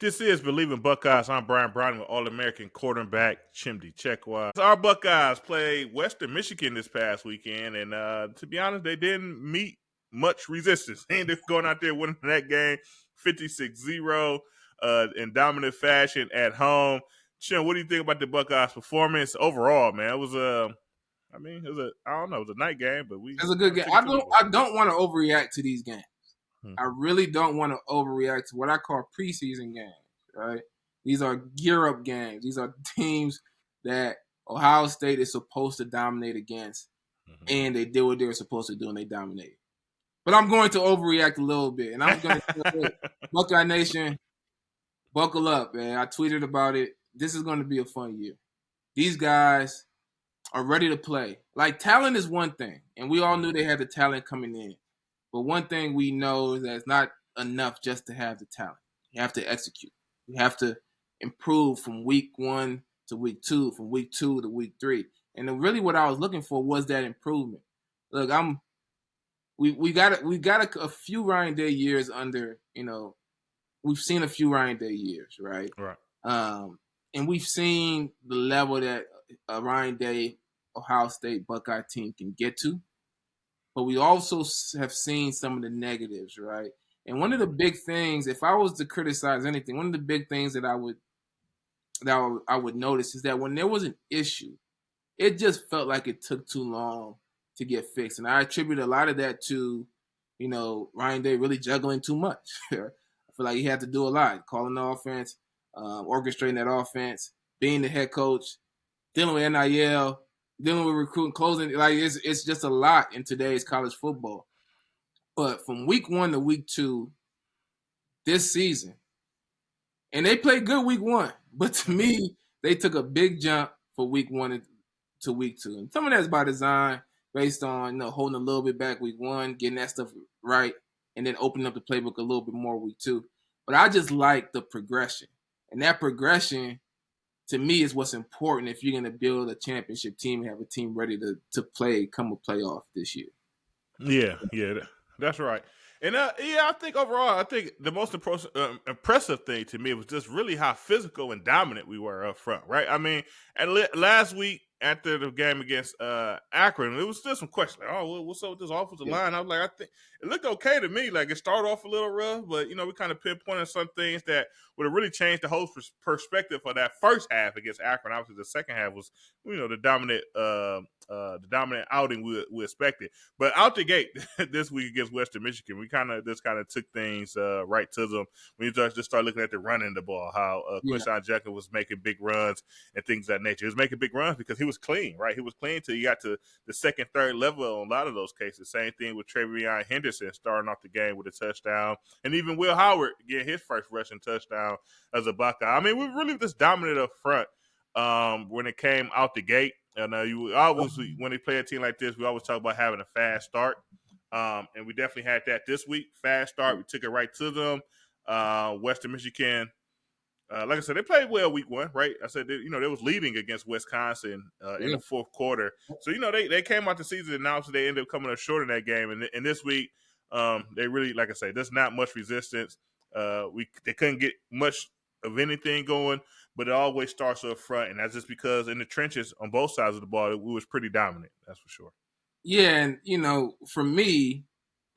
This is Believing Buckeyes. I'm Brian Brown with All-American quarterback Chimdi Chekwa. Our Buckeyes played Western Michigan this past weekend, and to be honest, they didn't meet much resistance. They ended up going out there winning that game 56-0 in dominant fashion at home. Chim, what do you think about the Buckeyes' performance overall, man? It was it was a night game, but we It's a good game. I don't want to overreact to these games. I really don't want to overreact to what I call preseason games, right? These are gear-up games. These are teams that Ohio State is supposed to dominate against, and they did what they were supposed to do, and they dominated. But I'm going to overreact a little bit, and I'm going to say, Buckeye Nation, buckle up, man. I tweeted about it. This is going to be a fun year. These guys are ready to play. Like, talent is one thing, and we all knew they had the talent coming in. But one thing we know is that it's not enough just to have the talent. You have to execute. You have to improve from week 1 to week 2, from week 2 to week 3. And really what I was looking for was that improvement. Look, we got a few Ryan Day years under, we've seen a few Ryan Day years, right? Right. And we've seen the level that a Ryan Day Ohio State Buckeye team can get to. But we also have seen some of the negatives, right? And one of the big things, if I was to criticize anything, one of the big things that I would notice is that when there was an issue, it just felt like it took too long to get fixed. And I attribute a lot of that to, Ryan Day really juggling too much. I feel like he had to do a lot, calling the offense, orchestrating that offense, being the head coach, dealing with NIL, dealing with recruiting, closing. Like, it's just a lot in today's college football. But from week 1 to week 2 this season, and they played good week 1, but to me, they took a big jump for week 1 to week 2. And some of that's by design, based on holding a little bit back week 1, getting that stuff right, and then opening up the playbook a little bit more week 2. But I just like the progression. And that progression, to me, is what's important if you're going to build a championship team and have a team ready to play come a playoff this year. Yeah, that's right. And I think overall, the most impressive thing to me was just really how physical and dominant we were up front, right? I mean, last week after the game against Akron, it was still some questions. Like, what's up with this offensive line? I was like, I think it looked okay to me. Like, it started off a little rough, but we kind of pinpointed some things that would have really changed the whole perspective for that first half against Akron. Obviously, the second half was the dominant outing we expected. But out the gate this week against Western Michigan, we kind of took things right to them. When you just start looking at the running the ball, how Quinshon Judkins was making big runs and things of that nature. He was making big runs because he was clean, right? He was clean till you got to the second, third level on a lot of those cases. Same thing with Travion Henderson starting off the game with a touchdown, and even Will Howard getting his first rushing touchdown as a Buckeye. I mean, we really just dominated up front when it came out the gate. And when they play a team like this, we always talk about having a fast start. And we definitely had that this week. Fast start. We took it right to them. Western Michigan, like I said, they played well week 1, right? I said, they was leading against Wisconsin in the fourth quarter. So, they came out the season and now they ended up coming up short in that game. And this week, they really, like I said, there's not much resistance. They couldn't get much of anything going, but it always starts up front. And that's just because in the trenches on both sides of the ball, we was pretty dominant. That's for sure. Yeah, and for me,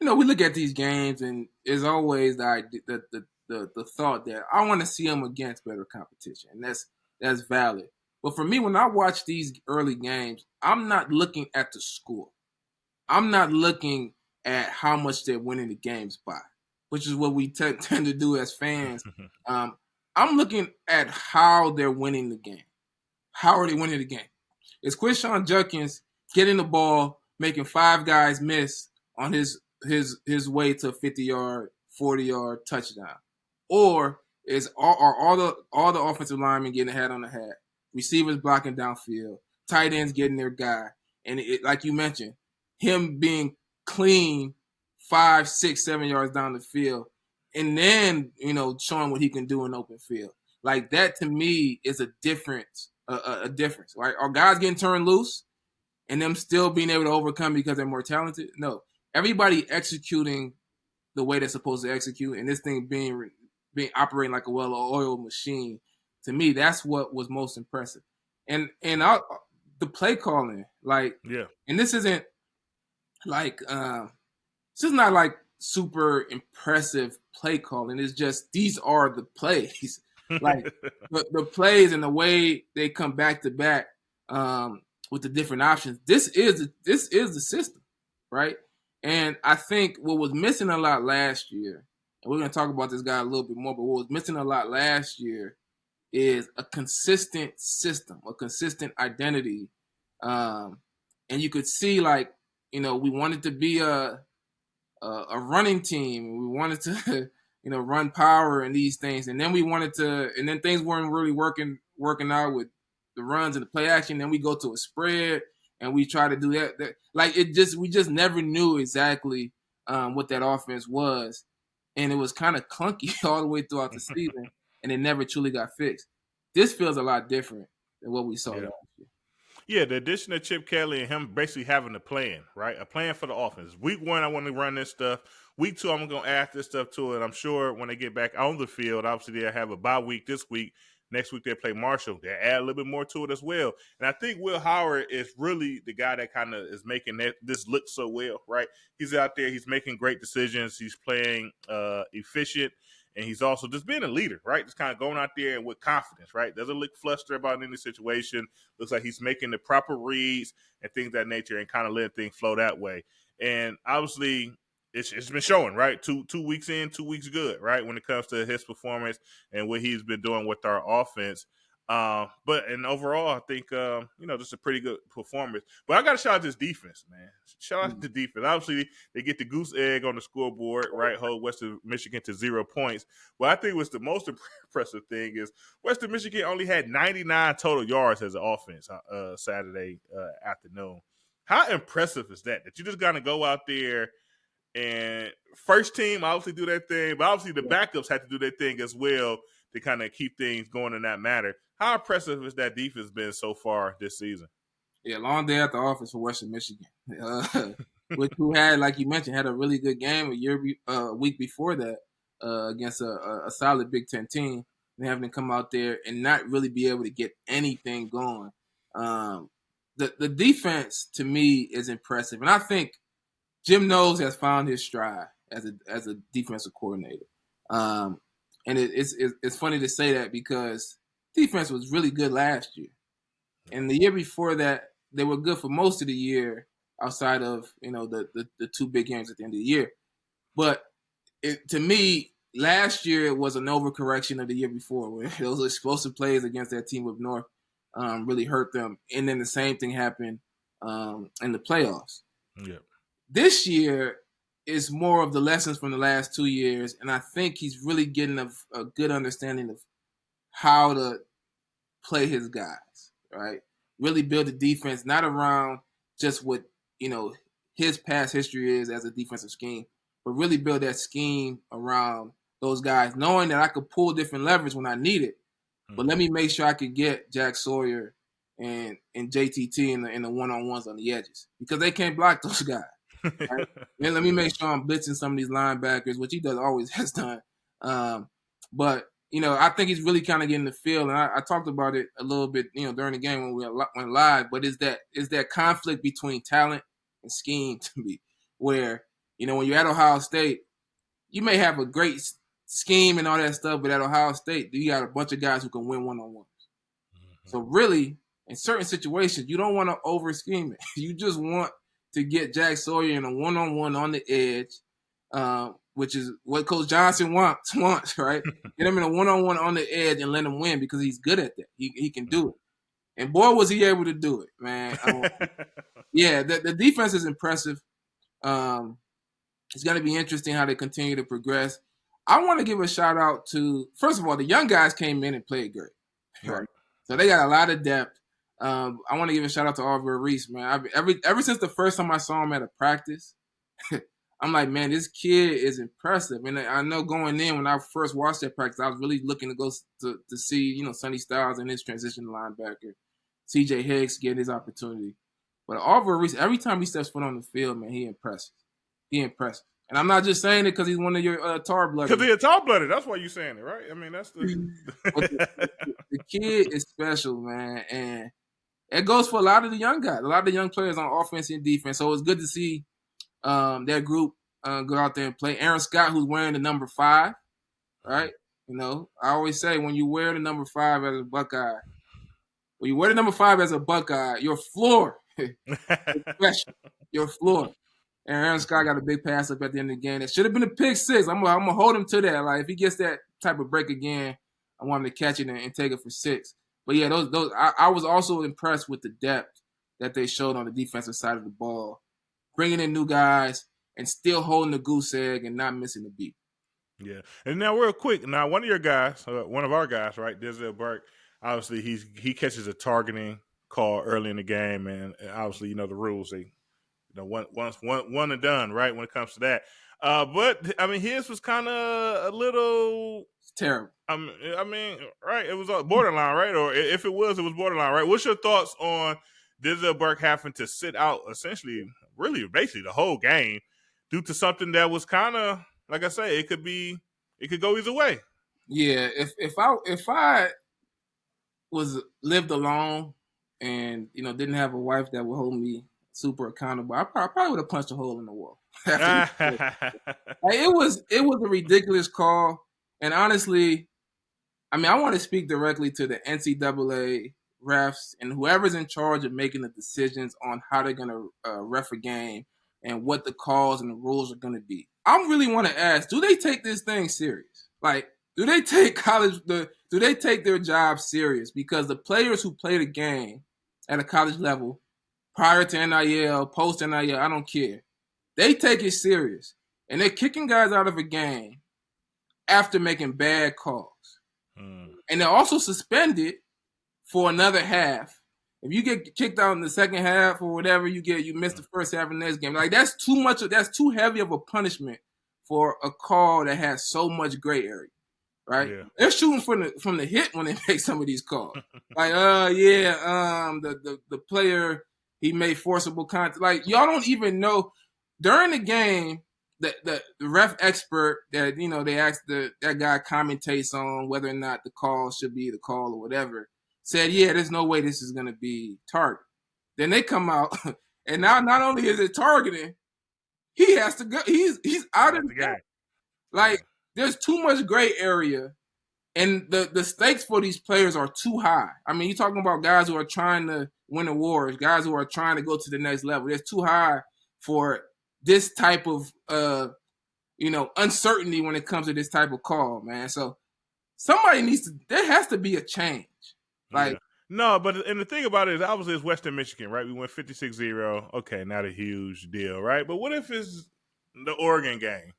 we look at these games, and there's always the thought that I want to see them against better competition, and that's valid. But for me, when I watch these early games, I'm not looking at the score. I'm not looking at how much they're winning the games by, which is what we tend to do as fans. I'm looking at how they're winning the game. How are they winning the game? Is Quinshon Judkins getting the ball, making 5 guys miss on his way to a 50-yard, 40-yard touchdown? Or are all the offensive linemen getting a hat on the hat, receivers blocking downfield, tight ends getting their guy, and like you mentioned, him being clean 5, 6, 7 yards down the field, and then showing what he can do in open field. Like, that to me is a difference. A difference, right? Are guys getting turned loose and them still being able to overcome because they're more talented? No. Everybody executing the way they're supposed to execute, and this thing being being operating like a well-oiled machine. To me, that's what was most impressive. And the play calling, like, Yeah. and this isn't like this is not like super impressive play calling. It's just these are the plays. Like the plays and the way they come back to back with the different options. This is the system, right? And I think what was missing a lot last year, and we're going to talk about this guy a little bit more, but what was missing a lot last year is a consistent system, a consistent identity. And you could see, like, we wanted to be a running team. We wanted to, run power and these things, and then and then things weren't really working out with the runs and the play action. Then we go to a spread and we try to do that. Like we just never knew exactly what that offense was, and it was kind of clunky all the way throughout the season, and it never truly got fixed. This feels a lot different than what we saw last year. Yeah, the addition of Chip Kelly and him basically having a plan, right? A plan for the offense. Week 1, I want to run this stuff. Week 2, I'm going to add this stuff to it. I'm sure when they get back on the field, obviously they'll have a bye week this week. Next week they play Marshall. They add a little bit more to it as well. And I think Will Howard is really the guy that kind of is making this look so well, right? He's out there. He's making great decisions. He's playing efficient. And he's also just being a leader, right? Just kind of going out there with confidence, right? Doesn't look flustered about any situation. Looks like he's making the proper reads and things of that nature and kind of letting things flow that way. And obviously, it's been showing, right? Two weeks in, 2 weeks good, right? When it comes to his performance and what he's been doing with our offense. But overall, I think just a pretty good performance. But I got to shout out this defense, man. Shout out to the defense. Obviously, they get the goose egg on the scoreboard, right? Hold Western Michigan to 0 points. But I think what's the most impressive thing is Western Michigan only had 99 total yards as an offense Saturday afternoon. How impressive is that? That you just got to go out there and first team obviously do their thing, but obviously the backups had to do their thing as well to kind of keep things going in that matter. How impressive has that defense been so far this season? Yeah, long day at the office for Western Michigan, who had, like you mentioned, had a really good game a week before that against a solid Big Ten team, and having to come out there and not really be able to get anything going. The defense to me is impressive, and I think Jim Knowles has found his stride as a defensive coordinator. And it's funny to say that because defense was really good last year, and the year before that they were good for most of the year outside of the 2 big games at the end of the year. But to me, last year it was an overcorrection of the year before, where those explosive plays against that team with North really hurt them, and then the same thing happened in the playoffs. Yeah. This year is more of the lessons from the last 2 years, and I think he's really getting a good understanding of how to play his guys, right? Really build a defense, not around just what, his past history is as a defensive scheme, but really build that scheme around those guys, knowing that I could pull different levers when I need it, but let me make sure I could get Jack Sawyer and JTT in the one-on-ones on the edges because they can't block those guys. Right? And let me make sure I'm blitzing some of these linebackers, which he always has done. But I think he's really kind of getting the feel, and I talked about it a little bit, during the game when we went live. But is that conflict between talent and scheme to me, where when you're at Ohio State, you may have a great scheme and all that stuff, but at Ohio State, you got a bunch of guys who can win one-on-ones. Mm-hmm. So really, in certain situations, you don't want to over-scheme it. You just want to get Jack Sawyer in a one-on-one on the edge, which is what Coach Johnson wants, right? Get him in a one-on-one on the edge and let him win because he's good at that. He can do it. And boy, was he able to do it, man. Yeah, the defense is impressive. It's going to be interesting how they continue to progress. I want to give a shout-out to, first of all, the young guys came in and played great. Right? So they got a lot of depth. I want to give a shout out to Aubrey Reese, man. Ever since the first time I saw him at a practice, I'm like, man, this kid is impressive. And I know going in when I first watched that practice, I was really looking to go to see, Sonny Styles and his transition linebacker, C.J. Higgs getting his opportunity. But Aubrey Reese, every time he steps foot on the field, man, he impresses. And I'm not just saying it because he's one of your tar blooded. Because he's a tar blooded. That's why you're saying it, right? I mean, that's But the. the kid is special, man, and it goes for a lot of the young guys, a lot of the young players on offense and defense. So it's good to see that group go out there and play. Aaron Scott, who's wearing the number 5, right? You know, I always say when you wear the number 5 as a Buckeye, when you wear the number 5 as a Buckeye, your floor is special. Your floor. And Aaron Scott got a big pass up at the end of the game. It should have been a pick 6. I'm gonna hold him to that. Like if he gets that type of break again, I want him to catch it and take it for 6. But yeah, those I was also impressed with the depth that they showed on the defensive side of the ball, bringing in new guys and still holding the goose egg and not missing the beat. Yeah, and now real quick, now one of your guys, one of our guys, right, Denzel Burke. Obviously, he catches a targeting call early in the game, and obviously, you know the rules. They, you know, one and done, right? When it comes to that, but I mean, his was kind of a little It's terrible. I mean, right? It was borderline, right? Or if it was borderline, right? What's your thoughts on Denzel Burke having to sit out essentially, really, basically the whole game due to something that was kind of, like I say, it could go either way. Yeah, if I was lived alone and didn't have a wife that would hold me super accountable, I probably would have punched a hole in the wall. It was a ridiculous call, and honestly, I mean, I want to speak directly to the NCAA refs and whoever's in charge of making the decisions on how they're going to ref a game and what the calls and the rules are going to be. I really want to ask, do they take this thing serious? Like, do they take do they take their job serious? Because the players who play the game at a college level, prior to NIL, post NIL, I don't care. They take it serious. And they're kicking guys out of a game after making bad calls. And they're also suspended for another half. If you get kicked out in the second half or whatever, you miss the first half of the next game. Like that's too heavy of a punishment for a call that has so much gray area, right? Yeah. They're shooting from the hip when they make some of these calls. Like, the player, he made forcible contact. Like y'all don't even know during the game. The ref expert that they asked that guy commentates on whether or not the call should be the call or whatever said, yeah, there's no way this is going to be targeted. Then they come out and now not only is it targeting, he has to go. He's out of the game. Like there's too much gray area, and the stakes for these players are too high. I mean, you're talking about guys who are trying to win awards, guys who are trying to go to the next level. It's too high for this type of uncertainty when it comes to this type of call, man. So there has to be a change. Like no, but and the thing about it is obviously it's Western Michigan, right? We went 56-0. Okay, not a huge deal, right? But what if it's the Oregon game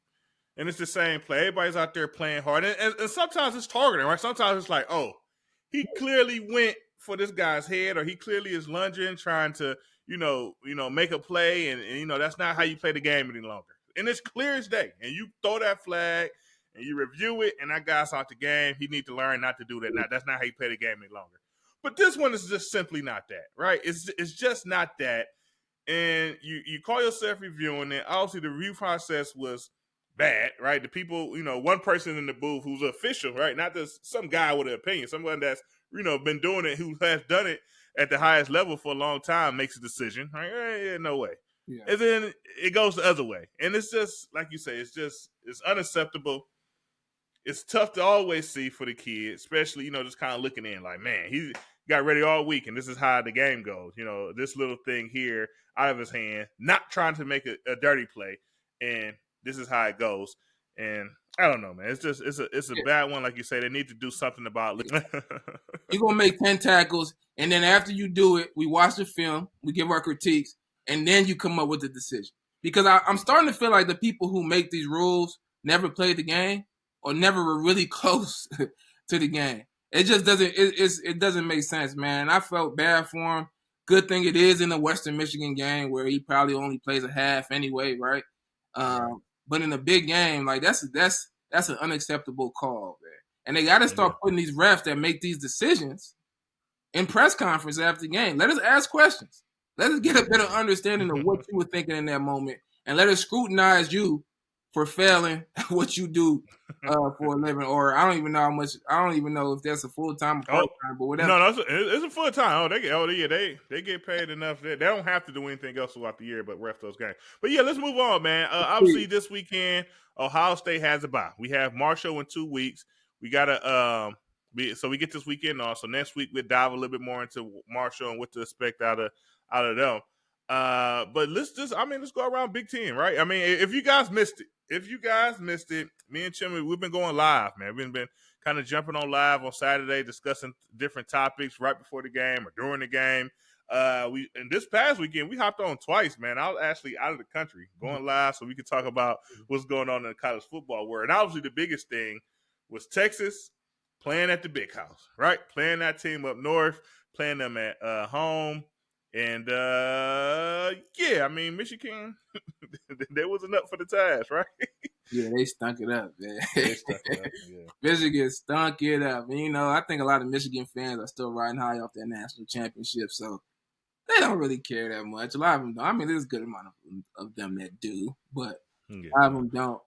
and it's the same play? Everybody's out there playing hard. And sometimes it's targeting, right? Sometimes it's like, oh, he clearly went for this guy's head, or he clearly is lunging, trying to make a play, and that's not how you play the game any longer. And it's clear as day. And you throw that flag and you review it, and that guy's out the game. He needs to learn not to do that. Now, that's not how you play the game any longer. But this one is just simply not that, right? It's just not that. And you call yourself reviewing it. Obviously, the review process was bad, right? The people, one person in the booth who's official, right? Not just some guy with an opinion, someone that's, been doing it, who has done it at the highest level for a long time, makes a decision. Right? Yeah, no way. Yeah. And then it goes the other way. And it's just, like you say, it's unacceptable. It's tough to always see for the kid, especially, just kind of looking in like, man, he got ready all week, and this is how the game goes. This little thing here out of his hand, not trying to make a dirty play, and this is how it goes. And I don't know, man. It's a bad one. Like you say, they need to do something about it. You're going to make 10 tackles, and then after you do it, we watch the film, we give our critiques, and then you come up with the decision. Because I'm starting to feel like the people who make these rules never played the game or never were really close to the game. It just doesn't it doesn't make sense, man. I felt bad for him. Good thing it is in the Western Michigan game where he probably only plays a half anyway, right? But in a big game, like that's an unacceptable call, man. And they got to start putting these refs that make these decisions in press conference after the game. Let us ask questions. Let us get a better understanding of what you were thinking in that moment, and let us scrutinize you for failing what you do for a living, or I don't even know how much. I don't even know if that's a full time or part time, but whatever. No, it's a full time. They get paid enough. They don't have to do anything else throughout the year but ref those games. But yeah, let's move on, man. Obviously, this weekend Ohio State has a bye. We have Marshall in 2 weeks. We gotta so we get this weekend off. So next week we'll dive a little bit more into Marshall and what to expect out of them. But let's go around Big Ten, right? I mean, if you guys missed it, me and Chimmy, we've been going live, man. We've been kind of jumping on live on Saturday, discussing different topics right before the game or during the game. And this past weekend we hopped on twice, man. I was actually out of the country going live so we could talk about what's going on in the college football world. And obviously the biggest thing was Texas playing at the Big House, right? Playing that team up north, playing them at home. And I mean, Michigan, they wasn't up for the task, right? Yeah, they stunk it up, man. They stunk it up, yeah. Michigan stunk it up. And, you know, I think a lot of Michigan fans are still riding high off their national championship, so they don't really care that much. A lot of them don't. I mean, there's a good amount of them that do, but a lot of them don't.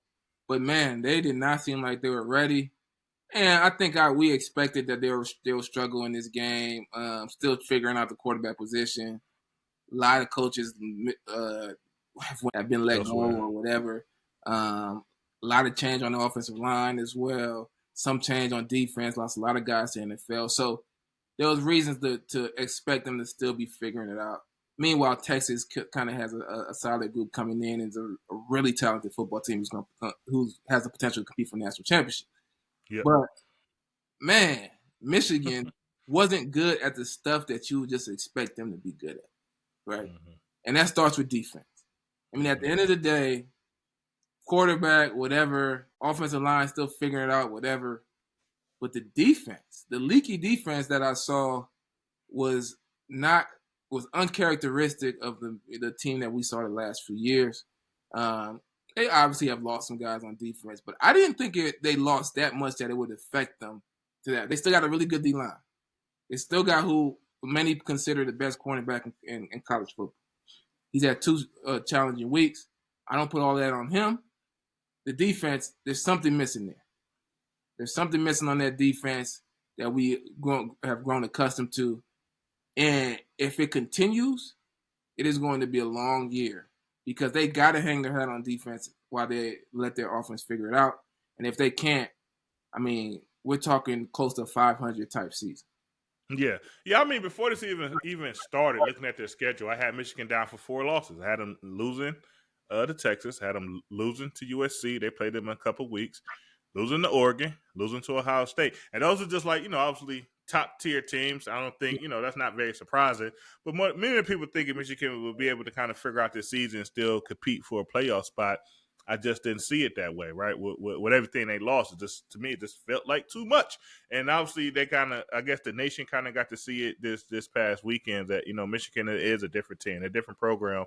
But, man, they did not seem like they were ready. And I think we expected that they were struggle in this game, still figuring out the quarterback position. A lot of coaches have been let go or whatever. A lot of change on the offensive line as well. Some change on defense. Lost a lot of guys to the NFL. So there was reasons to expect them to still be figuring it out. Meanwhile, Texas kind of has a solid group coming in and is a really talented football team who has the potential to compete for national championship. Yep. But, man, Michigan wasn't good at the stuff that you would just expect them to be good at, right? Mm-hmm. And that starts with defense. I mean, at the end of the day, quarterback, whatever, offensive line still figuring it out, whatever. But the defense, the leaky defense that I saw was uncharacteristic of the team that we saw the last few years. They obviously have lost some guys on defense, but I didn't think they lost that much that it would affect them to that. They still got a really good D-line. They still got who many consider the best cornerback in college football. He's had 2 challenging weeks. I don't put all that on him. The defense, there's something missing there. There's something missing on that defense that we have grown accustomed to. And if it continues, it is going to be a long year because they got to hang their head on defense while they let their offense figure it out. And if they can't, I mean, we're talking close to 500 type season. Yeah. I mean, before this even started, looking at their schedule, I had Michigan down for 4 losses. I had them losing to Texas, had them losing to USC. They played them in a couple weeks, losing to Oregon, losing to Ohio State. And those are just like, obviously top-tier teams. I don't think, that's not very surprising. But many people think Michigan will be able to kind of figure out this season and still compete for a playoff spot. I just didn't see it that way, right? With everything they lost, to me, it just felt like too much. And obviously, they kind of, I guess the nation kind of got to see it this past weekend that, Michigan is a different team, a different program.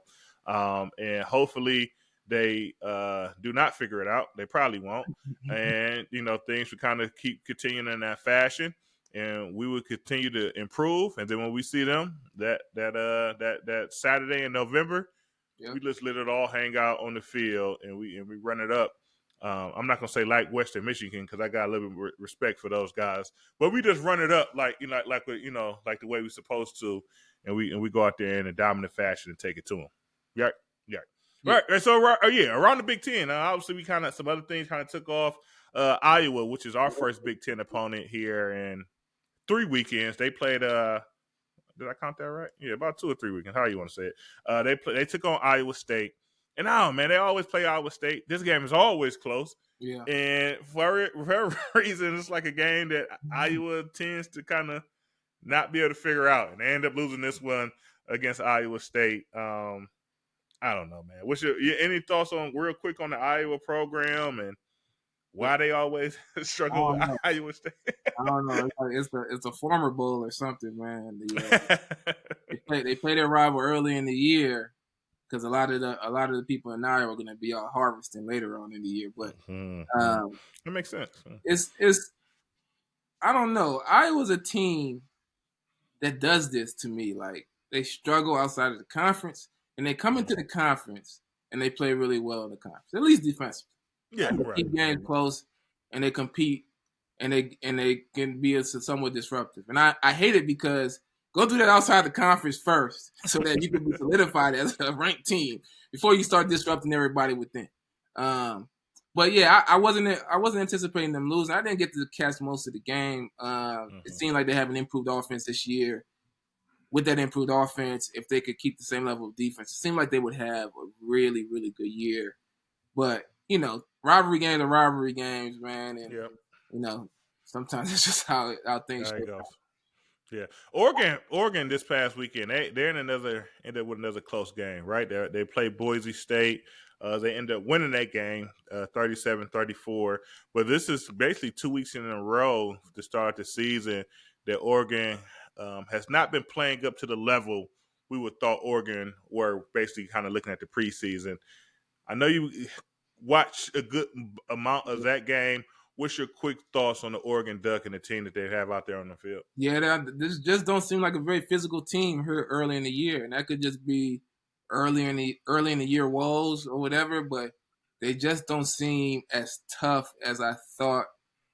And hopefully they do not figure it out. They probably won't. And, things will kind of keep continuing in that fashion. And we will continue to improve. And then when we see them that Saturday in November, we just let it all hang out on the field and we run it up. I'm not gonna say like Western Michigan because I got a little bit of respect for those guys, but we just run it up like like the way we're supposed to, and we go out there in a dominant fashion and take it to them. Yeah. Right. So around the Big Ten, obviously we kind of some other things kind of took off. Iowa, which is our first Big Ten opponent here in 3 weekends. They played. Did I count that right? Yeah, about 2 or 3 weekends. How you want to say it? They took on Iowa State. And they always play Iowa State. This game is always close. Yeah. And for whatever reason, it's like a game that Iowa tends to kind of not be able to figure out. And they end up losing this one against Iowa State. I don't know, man. What's any thoughts on real quick on the Iowa program and why they always struggle with Iowa State? I don't know. It's a former bowl or something, man. They play their rival early in the year because a lot of the people in Iowa are going to be out harvesting later on in the year. But that makes sense. It's I don't know. Iowa's a team that does this to me. Like they struggle outside of the conference, and they come into the conference and they play really well in the conference, at least defensively. Yeah, They right. keep games close, and they compete, and they can be somewhat disruptive. And I hate it because go through that outside the conference first, so that you can be solidified as a ranked team before you start disrupting everybody within. But yeah, I wasn't anticipating them losing. I didn't get to catch most of the game. It seemed like they have an improved offense this year. With that improved offense, if they could keep the same level of defense, it seemed like they would have a really, really good year. But, rivalry games are rivalry games, man. And, sometimes it's just how things There it shake goes. out. Yeah, Oregon this past weekend they're ended with another close game, right? They played Boise State. They end up winning that game 37-34. But this is basically 2 weeks in a row to start the season that Oregon has not been playing up to the level we would thought Oregon were. Basically, kind of looking at the preseason. I know you watch a good amount of that game. What's your quick thoughts on the Oregon Duck and the team that they have out there on the field? Yeah, this just don't seem like a very physical team here early in the year, and that could just be early in the year woes or whatever. But they just don't seem as tough as I thought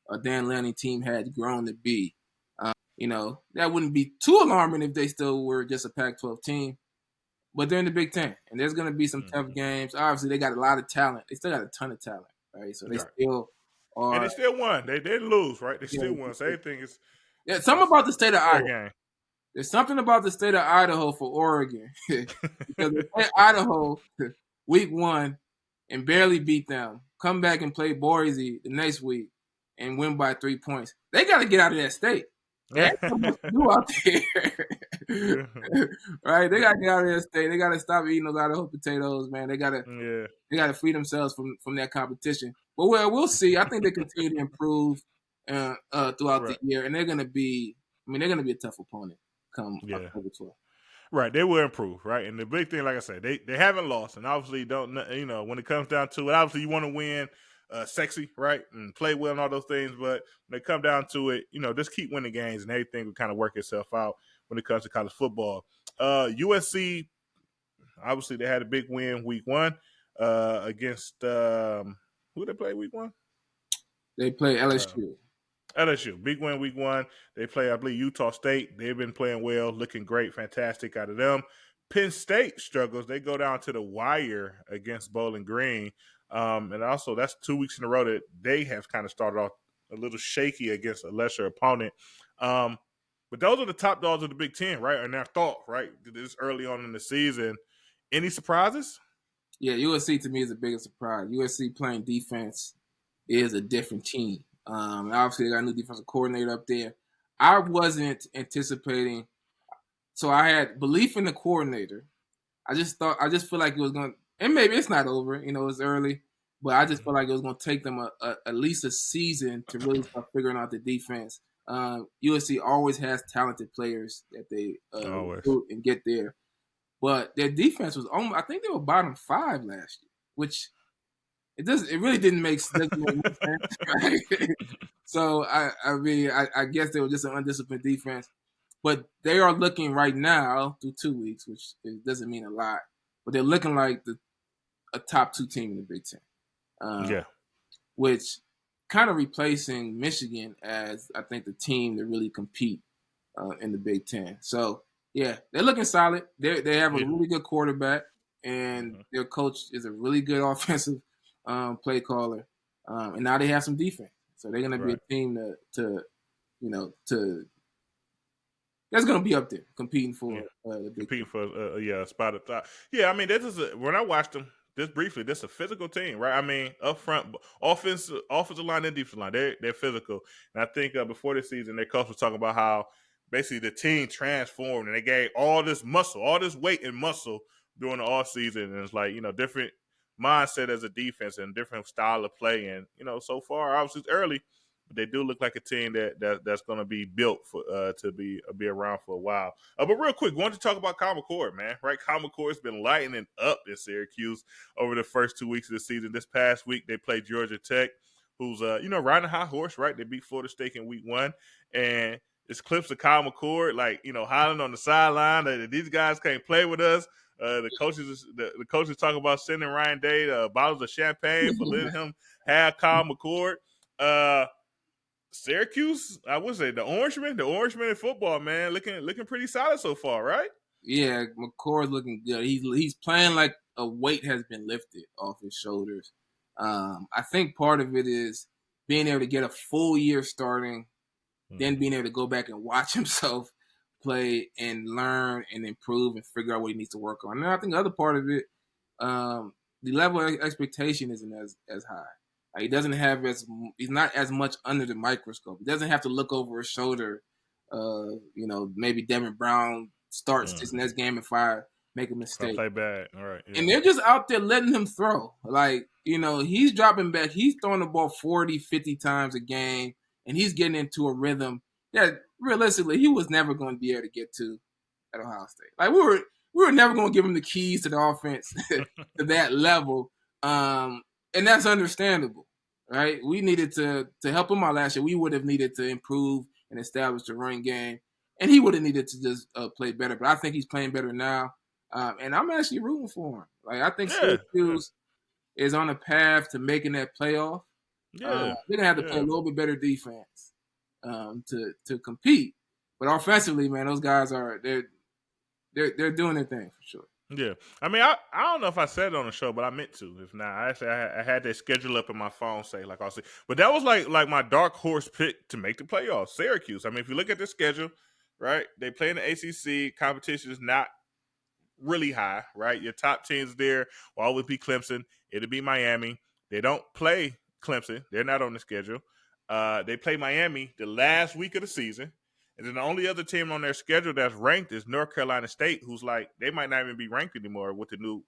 a Dan Lanning team had grown to be. That wouldn't be too alarming if they still were just a Pac-12 team. But they're in the Big Ten, and there's going to be some tough games. Obviously, they got a lot of talent. They still got a ton of talent, right? So they still And are. they still won. They didn't lose, right? They Yeah, still won. So everything is yeah, something about the state of fair Iowa. game. There's something about the state of Idaho for Oregon because they play Idaho week 1 and barely beat them. Come back and play Boise the next week and win by 3 points. They got to get out of that state. They ain't so much to do out there, right? They got to get out of that state. They got to stop eating those Idaho potatoes, man. They got to free themselves from that competition. But we'll see. I think they continue to improve throughout the year, and they're going to be. I mean, they're going to be a tough opponent come October 12th. Right, they will improve, right? And the big thing, like I said, they haven't lost, and obviously don't. When it comes down to it, obviously you want to win, sexy, right, and play well and all those things. But when it comes down to it, just keep winning games, and everything will kind of work itself out when it comes to college football. USC, obviously they had a big win week 1 against who did they play week 1? They play LSU. LSU, big win week 1. They play, I believe, Utah State. They've been playing well, looking great, fantastic out of them. Penn State struggles. They go down to the wire against Bowling Green. And also, that's 2 weeks in a row that they have kind of started off a little shaky against a lesser opponent. But those are the top dogs of the Big Ten, right? And their thought, right? This early on in the season. Any surprises? Yeah, USC to me is the biggest surprise. USC playing defense is a different team. Obviously, they got a new defensive coordinator up there. I wasn't anticipating, so I had belief in the coordinator. I just feel like it was going to, and maybe it's not over, it's early, but I just feel like it was going to take them at least a season to really start figuring out the defense. USC always has talented players that they recruit and get there, but their defense was almost, I think they were bottom 5 last year, which it really didn't make sense. Right? So I guess they were just an undisciplined defense. But they are looking right now through 2 weeks, which it doesn't mean a lot, but they're looking like a top 2 team in the Big Ten. Which kind of replacing Michigan as I think the team that really compete in the Big Ten. So yeah, they're looking solid. They have a really good quarterback, and their coach is a really good offensive play caller, and now they have some defense. So they're going to be a team to that's going to be up there competing for the Big Ten. A spot at the top. Yeah, I mean, when I watched them just briefly, this is a physical team, right? I mean, up front, offensive line and defensive line, they're physical. And I think before this season, their coach was talking about how basically the team transformed and they gave all this muscle, all this weight and muscle during the off season, and it's like different mindset as a defense and different style of play. And so far, obviously it's early, but they do look like a team that's going to be built for to be around for a while. But real quick, wanted to talk about Kyle McCord, man. Right, Kyle McCord's been lighting up in Syracuse over the first 2 weeks of the season. This past week, they played Georgia Tech, who's riding a high horse. Right, they beat Florida State in week 1, and it's clips of Kyle McCord, hollering on the sideline that these guys can't play with us. The coaches talk about sending Ryan Day bottles of champagne for letting him have Kyle McCord. Syracuse, I would say the Orangemen in football, man, looking pretty solid so far, right? Yeah, McCord's looking good. He's playing like a weight has been lifted off his shoulders. I think part of it is being able to get a full year starting, then being able to go back and watch himself play and learn and improve and figure out what he needs to work on. And I think the other part of it, the level of expectation isn't as high. He doesn't have he's not as much under the microscope. He doesn't have to look over his shoulder. Maybe Devin Brown starts this next game if I make a mistake. Play bad, all right. Yeah. And they're just out there letting him throw. He's dropping back. He's throwing the ball 40, 50 times a game, and he's getting into a rhythm that realistically he was never going to be able to get to at Ohio State. Like we were never going to give him the keys to the offense to that level, and that's understandable, right? We needed to help him out last year. We would have needed to improve and establish the running game, and he would have needed to just play better. But I think he's playing better now, and I'm actually rooting for him. Like I think Syracuse is on a path to making that playoff. They're gonna have to play a little bit better defense to compete. But offensively, man, those guys they're doing their thing for sure. Yeah, I mean, I don't know if I said it on the show, but I meant to. If not, I had that schedule up in my phone, like I'll say. But that was like my dark horse pick to make the playoffs. Syracuse. I mean, if you look at the schedule, right, they play in the ACC. Competition is not really high, right? Your top teams there will always be Clemson. It'll be Miami. They don't play Clemson. They're not on the schedule. They play Miami the last week of the season. And then the only other team on their schedule that's ranked is North Carolina State, who's like they might not even be ranked anymore with the new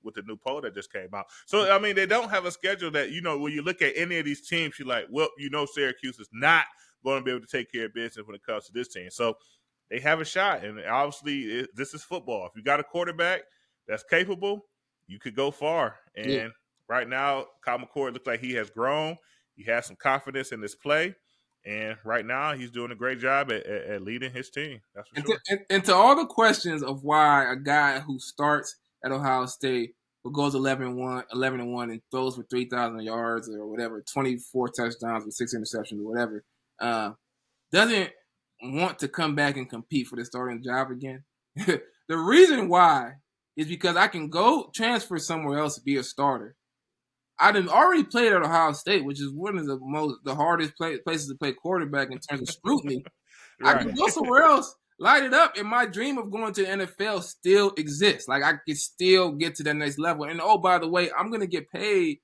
poll that just came out. So I mean, they don't have a schedule that when you look at any of these teams, you're like, well, Syracuse is not going to be able to take care of business when it comes to this team. So they have a shot, and obviously this is football. If you got a quarterback that's capable, you could go far. And right now, Kyle McCord looks like he has grown. He has some confidence in his play. And right now, he's doing a great job at leading his team. That's for sure. And to all the questions of why a guy who starts at Ohio State who goes 11-1 and throws for 3,000 yards or whatever, 24 touchdowns with 6 interceptions or whatever, doesn't want to come back and compete for the starting job again. The reason why is because I can go transfer somewhere else to be a starter. I done already played at Ohio State, which is one of the hardest places to play quarterback in terms of scrutiny. Right. I can go somewhere else, light it up, and my dream of going to the NFL still exists. Like I can still get to that next level. And by the way, I'm gonna get paid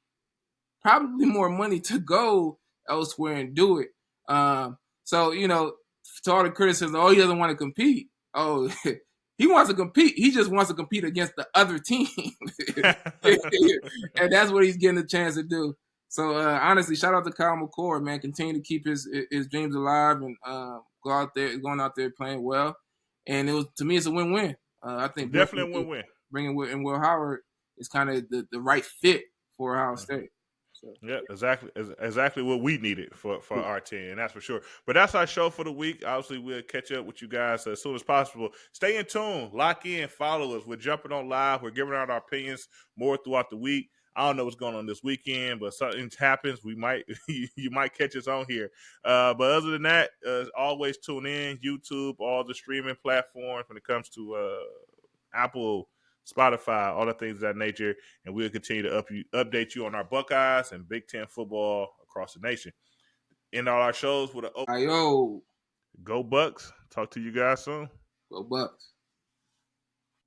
probably more money to go elsewhere and do it. So to all the criticism, he doesn't want to compete. He wants to compete. He just wants to compete against the other team. And that's what he's getting a chance to do. So, honestly, shout out to Kyle McCord, man. Continue to keep his dreams alive and going out there playing well. And to me, it's a win-win. I think definitely a win-win. Bringing Will Howard is kind of the right fit for Ohio State. So, yeah, exactly what we needed for our team, and that's for sure. But that's our show for the week. Obviously, we'll catch up with you guys as soon as possible. Stay in tune, lock in, follow us. We're jumping on live. We're giving out our opinions more throughout the week. I don't know what's going on this weekend, but something happens. We might you might catch us on here. But other than that, always tune in. YouTube, all the streaming platforms when it comes to Apple, Spotify, all the things of that nature, and we'll continue to update you on our Buckeyes and BigTen football across the nation. In all our shows with Go Bucks. Talk to you guys soon. Go Bucks.